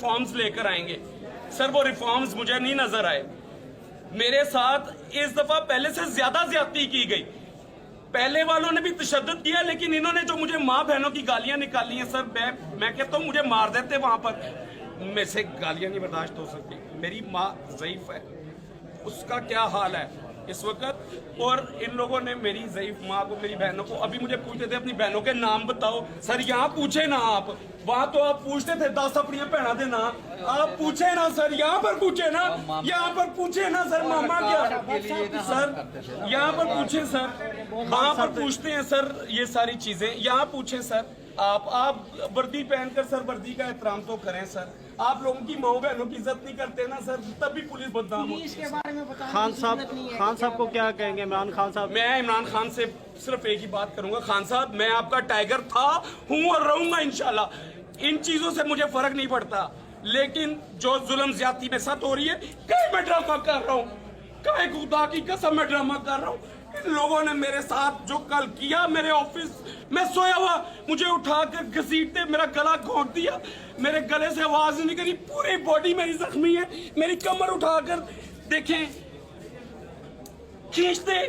Reforms लेकर आएंगे। Sir वो रिफॉर्म्स मुझे नहीं नजर आए। मेरे साथ इस दफा पहले से ज्यादा ज्यादती की गई। पहले वालों ने भी तशद्दुद किया, लेकिन इन्होंने जो मुझे माँ बहनों की गालियां निकाली हैं सर, मैं कहता हूँ मुझे मार देते वहां पर। मेरे से गालियां नहीं बर्दाश्त हो सकती। मेरी माँ ज़ईफ है, उसका क्या हाल है इस वक्त। और इन लोगों ने मेरी ज़ईफ माँ को, मेरी बहनों को, अभी मुझे पूछते थे अपनी बहनों के नाम बताओ। सर यहाँ पूछे ना आप, वहां तो आप पूछते थे 10 अपनी भैनों के नाम, आप पूछे ना सर, यहाँ पर पूछे ना, यहाँ पर पूछे ना सर मामा क्या सर, यहाँ पर पूछे सर, वहां पर पूछते हैं सर ये सारी चीजें, यहाँ पूछे सर। आप वर्दी पहनकर सर वर्दी का एहतराम तो करें सर। आप लोगों की माँ बहनों की इज्जत नहीं करते ना सर, तब भी पुलिस बदनाम होती है। इसके बारे में बताएं। खान साहब को क्या कहेंगे? इमरान खान साहब, मैं इमरान खान से सिर्फ एक ही बात करूंगा, खान साहब मैं आपका टाइगर था, हूं और रहूंगा इंशाल्लाह। इन चीजों से मुझे फर्क नहीं पड़ता, लेकिन जो जुल्म ज्यादती मेरे साथ हो रही है, कहीं मैं ड्रामा कर रहा हूँ, कहीं खुदा की कसम मैं ड्रामा कर रहा हूँ। इन लोगों ने मेरे साथ जो कल किया, मेरे ऑफिस में सोया हुआ मुझे उठाकर घसीटते मेरा गला घोंट दिया, मेरे गले से आवाज नहीं निकली, पूरी बॉडी मेरी जख्मी है, मेरी कमर उठाकर देखें खींचते